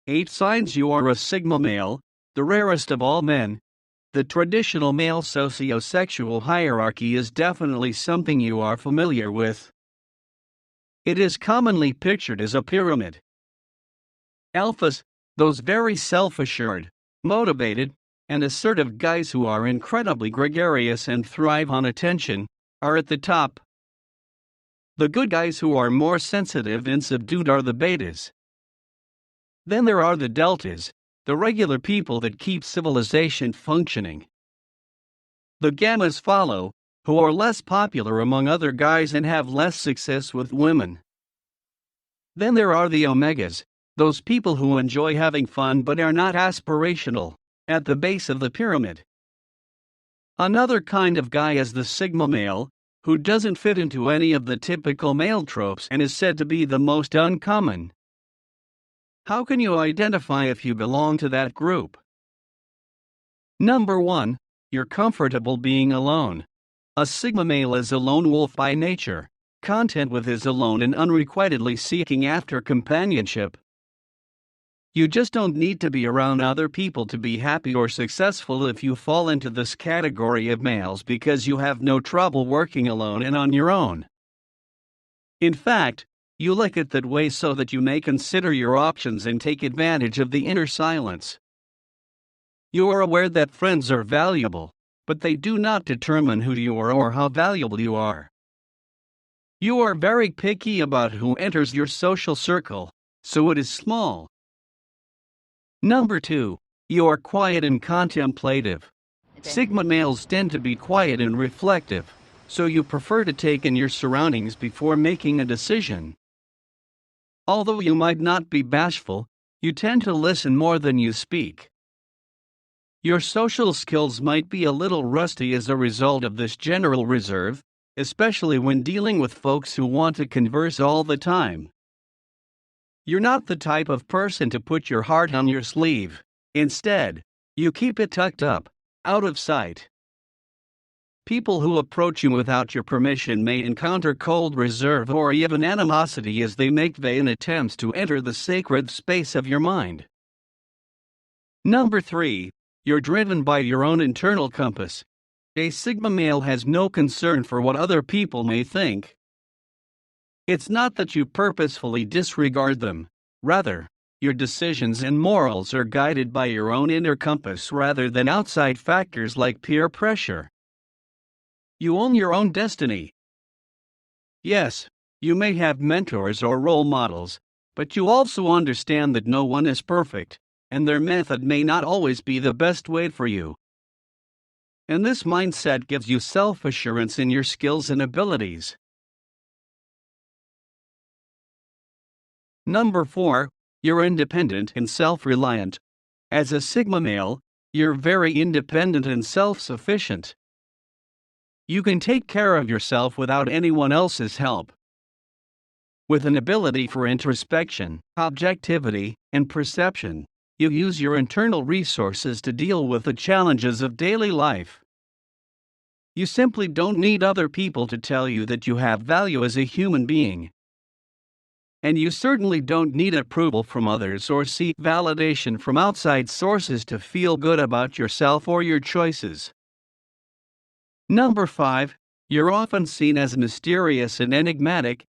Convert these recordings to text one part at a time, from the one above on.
8 signs you are a Sigma male, the rarest of all men. The traditional male sociosexual hierarchy is definitely something you are familiar with. It is commonly pictured as a pyramid. Alphas, those very self-assured, motivated, and assertive guys who are incredibly gregarious and thrive on attention, are at the top. The good guys who are more sensitive and subdued are the betas. Then there are the deltas, the regular people that keep civilization functioning. The gammas follow, who are less popular among other guys and have less success with women. Then there are the omegas, those people who enjoy having fun but are not aspirational, at the base of the pyramid. Another kind of guy is the Sigma male, who doesn't fit into any of the typical male tropes and is said to be the most uncommon. How can you identify if you belong to that group? Number 1. You're comfortable being alone. A Sigma male is a lone wolf by nature, content with his alone and unrequitedly seeking after companionship. You just don't need to be around other people to be happy or successful if you fall into this category of males because you have no trouble working alone and on your own. In fact, you like it that way so that you may consider your options and take advantage of the inner silence. You are aware that friends are valuable, but they do not determine who you are or how valuable you are. You are very picky about who enters your social circle, so it is small. Number 2. You are quiet and contemplative. Sigma males tend to be quiet and reflective, so you prefer to take in your surroundings before making a decision. Although you might not be bashful, you tend to listen more than you speak. Your social skills might be a little rusty as a result of this general reserve, especially when dealing with folks who want to converse all the time. You're not the type of person to put your heart on your sleeve. Instead, you keep it tucked up, out of sight. People who approach you without your permission may encounter cold reserve or even animosity as they make vain attempts to enter the sacred space of your mind. Number 3. You're driven by your own internal compass. A Sigma male has no concern for what other people may think. It's not that you purposefully disregard them. Rather, your decisions and morals are guided by your own inner compass rather than outside factors like peer pressure. You own your own destiny. Yes, you may have mentors or role models, but you also understand that no one is perfect, and their method may not always be the best way for you. And this mindset gives you self-assurance in your skills and abilities. Number 4. You're independent and self-reliant. As a Sigma male, you're very independent and self-sufficient. You can take care of yourself without anyone else's help. With an ability for introspection, objectivity, and perception, you use your internal resources to deal with the challenges of daily life. You simply don't need other people to tell you that you have value as a human being. And you certainly don't need approval from others or seek validation from outside sources to feel good about yourself or your choices. Number 5. You're often seen as mysterious and enigmatic.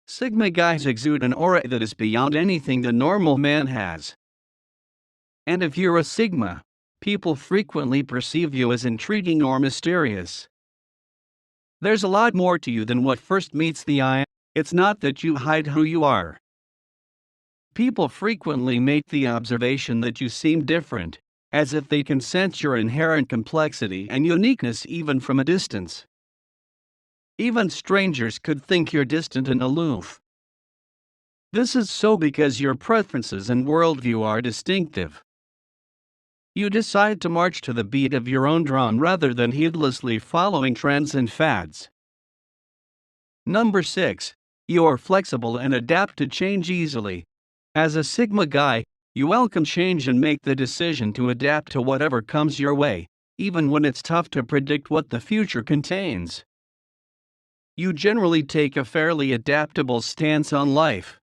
Sigma guys exude an aura that is beyond anything the normal man has. And if you're a Sigma, people frequently perceive you as intriguing or mysterious. There's a lot more to you than what first meets the eye. It's not that you hide who you are. People frequently make the observation that you seem different, as if they can sense your inherent complexity and uniqueness even from a distance. Even strangers could think you're distant and aloof. This is so because your preferences and worldview are distinctive. You decide to march to the beat of your own drum rather than heedlessly following trends and fads. Number 6. You're flexible and adapt to change easily. As a Sigma guy, you welcome change and make the decision to adapt to whatever comes your way, even when it's tough to predict what the future contains. You generally take a fairly adaptable stance on life.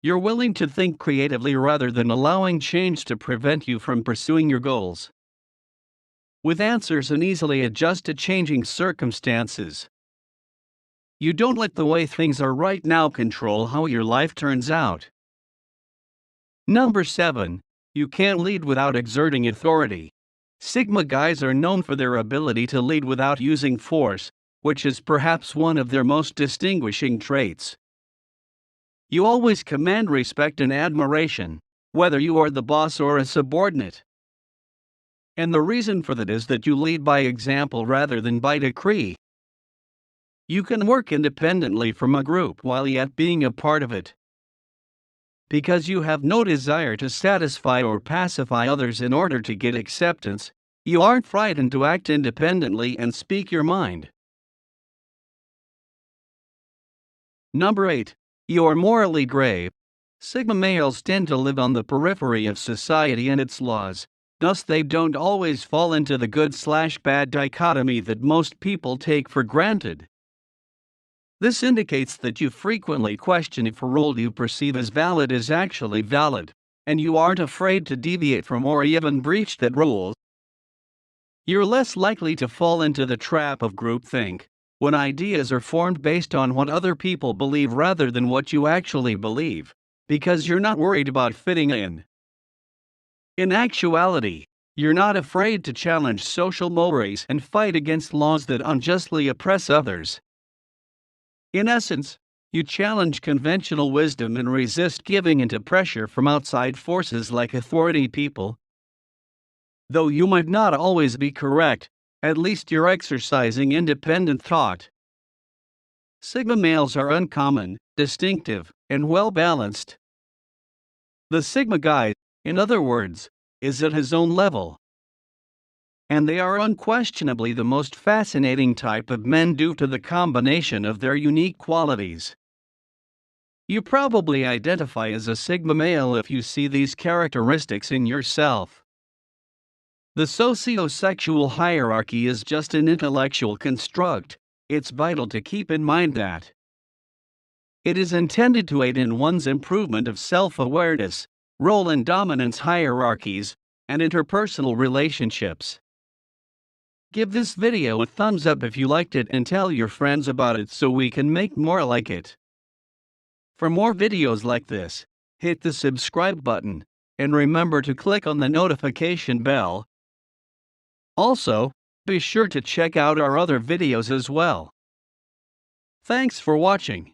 You're willing to think creatively rather than allowing change to prevent you from pursuing your goals. With answers and easily adjust to changing circumstances. You don't let the way things are right now control how your life turns out. Number 7. You can't lead without exerting authority. Sigma guys are known for their ability to lead without using force, which is perhaps one of their most distinguishing traits. You always command respect and admiration, whether you are the boss or a subordinate. And the reason for that is that you lead by example rather than by decree. You can work independently from a group while yet being a part of it. Because you have no desire to satisfy or pacify others in order to get acceptance, you aren't frightened to act independently and speak your mind. Number 8. You're morally gray. Sigma males tend to live on the periphery of society and its laws, thus they don't always fall into the good/bad dichotomy that most people take for granted. This indicates that you frequently question if a role you perceive as valid is actually valid, and you aren't afraid to deviate from or even breach that rule. You're less likely to fall into the trap of groupthink, when ideas are formed based on what other people believe rather than what you actually believe, because you're not worried about fitting in. In actuality, you're not afraid to challenge social mores and fight against laws that unjustly oppress others. In essence, you challenge conventional wisdom and resist giving into pressure from outside forces like authority people. Though you might not always be correct, at least you're exercising independent thought. Sigma males are uncommon, distinctive, and well-balanced. The Sigma guy, in other words, is at his own level. And they are unquestionably the most fascinating type of men due to the combination of their unique qualities. You probably identify as a Sigma male if you see these characteristics in yourself. The socio-sexual hierarchy is just an intellectual construct. It's vital to keep in mind that it is intended to aid in one's improvement of self-awareness, role and dominance hierarchies, and interpersonal relationships. Give this video a thumbs up if you liked it and tell your friends about it so we can make more like it. For more videos like this, hit the subscribe button, and remember to click on the notification bell. Also, be sure to check out our other videos as well. Thanks for watching.